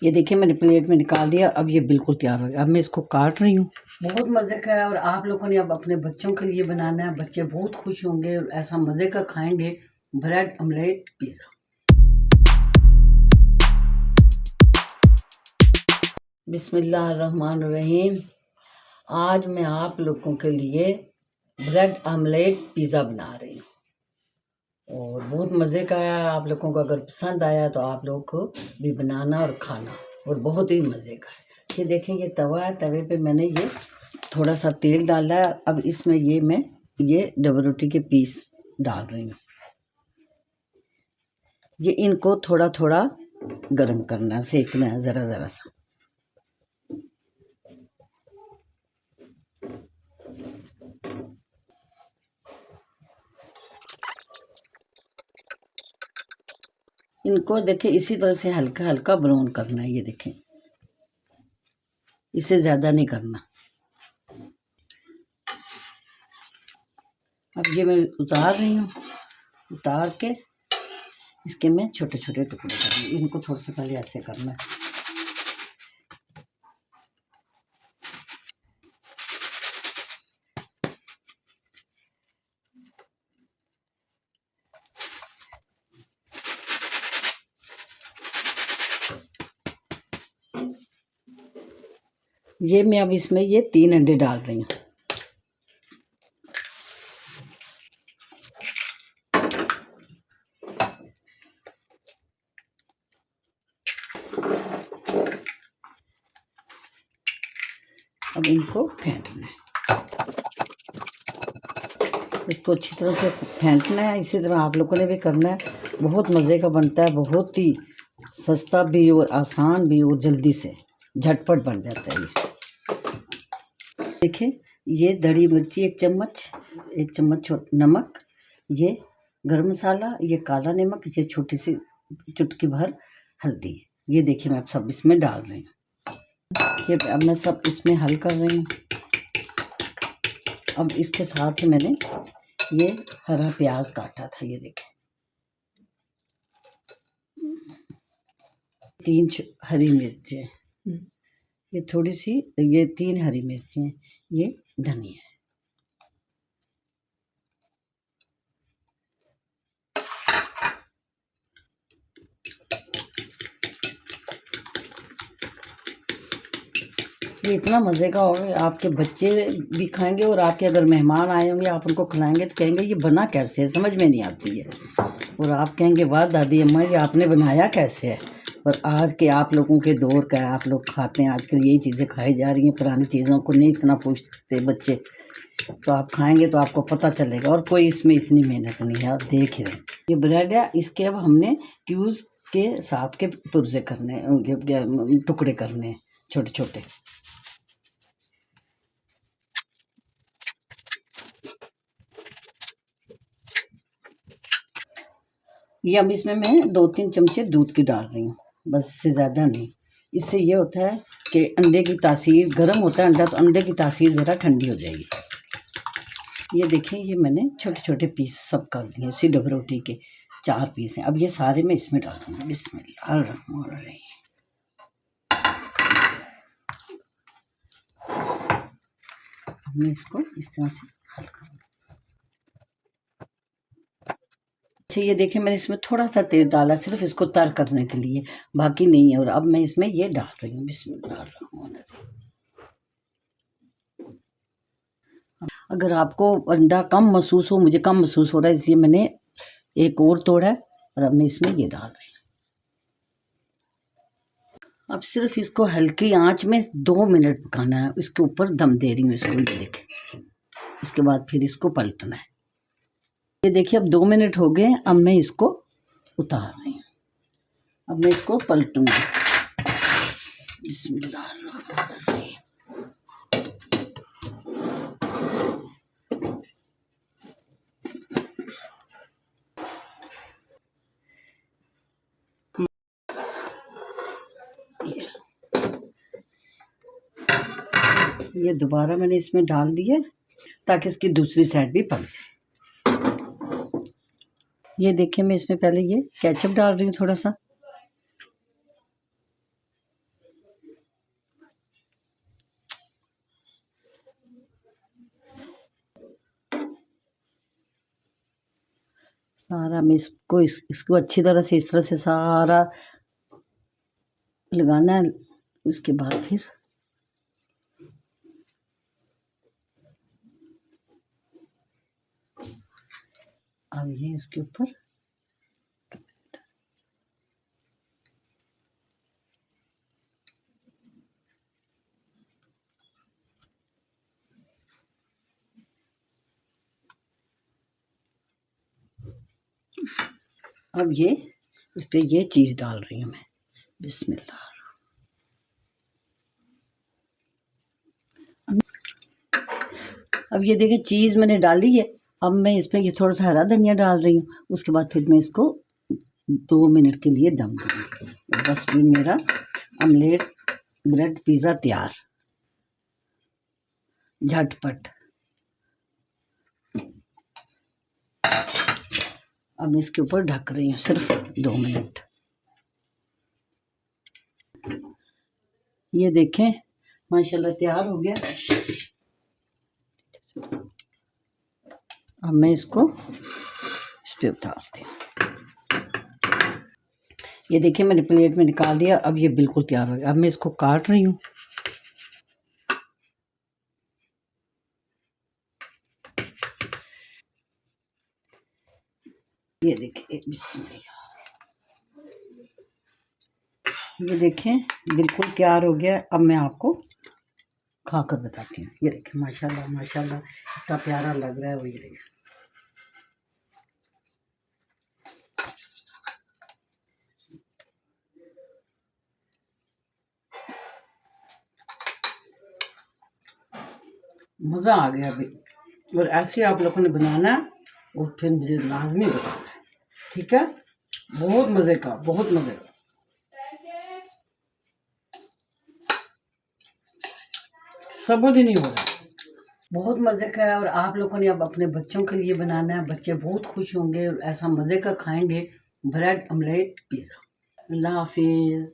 ये देखिए मैंने प्लेट में निकाल दिया। अब ये बिल्कुल तैयार हो गया। अब मैं इसको काट रही हूँ। बहुत मज़े का है और आप लोगों ने अब अपने बच्चों के लिए बनाना है। बच्चे बहुत खुश होंगे और ऐसा मज़े का खाएंगे। Bread omelette pizza. बिस्मिल्लाहिर्रहमानिर्रहीम। आज मैं आप लोगों के लिए ब्रेड ऑमलेट पिज़्ज़ा बना रही हूँ और बहुत मज़े का है। आप लोगों को अगर पसंद आया तो आप लोगों को भी बनाना और खाना, और बहुत ही मज़े का है। ये देखें, ये तवा है। तवे पे मैंने ये थोड़ा सा तेल डाला है। अब इसमें मैं ये डबल रोटी के पीस डाल रही हूँ। ये इनको थोड़ा थोड़ा गर्म करना है, सेकना है ज़रा ज़रा सा। इनको देखें इसी तरह से हल्का हल्का ब्राउन करना है। ये देखें, इससे ज़्यादा नहीं करना। अब ये मैं उतार रही हूँ। उतार के इसके मैं छोटे छोटे टुकड़े कर रही हूँ। इनको थोड़ा सा पहले ऐसे करना है। ये मैं अब इसमें ये 3 अंडे डाल रही हूँ। अब इनको फेंटना है। इसको अच्छी तरह से फेंटना है। इसी तरह आप लोगों ने भी करना है। बहुत मज़े का बनता है, बहुत ही सस्ता भी और आसान भी और जल्दी से झटपट बन जाता है। ये देखिए, ये दड़ी मिर्ची 1 चम्मच, 1 चम्मच नमक, ये गरम मसाला, ये काला नमक, ये छोटी सी चुटकी भर हल्दी। ये देखिए मैं अब सब इसमें डाल रही हूँ। ये अब मैं सब इसमें हल कर रही हूँ। अब इसके साथ ही मैंने ये हरा प्याज काटा था। ये देखें, 3 हरी मिर्चें, ये थोड़ी सी, ये 3 हरी मिर्चें, ये धनिया है। ये इतना मज़े का होगा, आपके बच्चे भी खाएंगे और आपके अगर मेहमान आए होंगे आप उनको खिलाएंगे तो कहेंगे ये बना कैसे है, समझ में नहीं आती है। और आप कहेंगे वाह दादी अम्मा ये आपने बनाया कैसे है। पर आज के आप लोगों के दौर का है, आप लोग खाते हैं, आजकल यही चीज़ें खाई जा रही हैं। पुरानी चीज़ों को नहीं इतना पूछते बच्चे, तो आप खाएंगे तो आपको पता चलेगा। और कोई इसमें इतनी मेहनत नहीं है, आप देख ही रहे। ये ब्रेड है, इसके अब हमने क्यूब्स के हिसाब के पुर्जे करने, टुकड़े करने छोटे छोटे। ये अब इसमें मैं 2-3 चमचे दूध की डाल रही हूँ, बस, इससे ज़्यादा नहीं। इससे ये होता है कि अंडे की तासीर, गर्म होता है अंडा तो अंडे की तासीर ज़रा ठंडी हो जाएगी। ये देखें, ये मैंने छोटे छोटे पीस सब कर दिए। इसी डबल रोटी के 4 पीस हैं। अब ये सारे मैं इसमें डाल दूँगी। बिस्मिल्लाहिर्रहमानिर्रहीम। अब मैं इसको इस तरह से हल करूँगी। अच्छा, ये देखें मैंने इसमें थोड़ा सा तेल डाला, सिर्फ इसको तर करने के लिए, बाकी नहीं है। और अब मैं इसमें ये डाल रही हूँ। बिस्मिल्लाहिर्रहमानिर्रहीम। अगर आपको अंडा कम महसूस हो, मुझे कम महसूस हो रहा है इसलिए मैंने एक और तोड़ा है। और अब मैं इसमें ये डाल रही हूँ। अब सिर्फ इसको हल्की आंच में 2 मिनट पकाना है। इसके ऊपर दम दे रही हूँ इसको, ये देखें। इसके बाद फिर इसको पलटना है। ये देखिए अब 2 मिनट हो गए। अब मैं इसको उतार रही हूँ। अब मैं इसको पलटूंगी। बिस्मिल्लाहिर्रहमानिर्रहीम। ये दोबारा मैंने इसमें डाल दिए ताकि इसकी दूसरी साइड भी पक जाए। ये देखिए मैं इसमें पहले ये केचप डाल रही हूँ थोड़ा सा। सारा मैं इसको अच्छी तरह से इस तरह से सारा लगाना है। उसके बाद फिर अब ये इसके ऊपर अब ये इस पे ये चीज़ डाल रही हूँ मैं। बिस्मिल्लाह। अब ये देखिए चीज़ मैंने डाली है। अब मैं इस पे ये थोड़ा सा हरा धनिया डाल रही हूँ। उसके बाद फिर मैं इसको 2 मिनट के लिए दम दूँगी। बस फिर मेरा ऑमलेट ब्रेड पिज़्ज़ा तैयार, झटपट। अब मैं इसके ऊपर ढक रही हूँ सिर्फ 2 मिनट। ये देखें माशाल्लाह तैयार हो गया। अब मैं इसको इस पे उतारती हूँ। ये देखिए मैंने प्लेट में निकाल दिया। अब ये बिल्कुल तैयार हो गया। अब मैं इसको काट रही हूँ। ये देखिए बिस्मिल्लाह। ये देखें बिल्कुल तैयार हो गया। अब मैं आपको खाकर बताती हूँ। ये देखें माशाल्लाह माशाल्लाह इतना प्यारा लग रहा है। वो ये देखें मज़ा आ गया अभी। और ऐसे आप लोगों ने बनाना है और फिर मुझे लाजमी बताना है, ठीक है। बहुत मज़े का, बहुत मज़े का। सब्र ही नहीं हो रहा। बहुत मज़े का है। और आप लोगों ने अब अपने बच्चों के लिए बनाना है। बच्चे बहुत खुश होंगे और ऐसा मज़े का खाएंगे ब्रेड ऑमलेट पिज़्ज़ा। अल्लाह हाफिज़।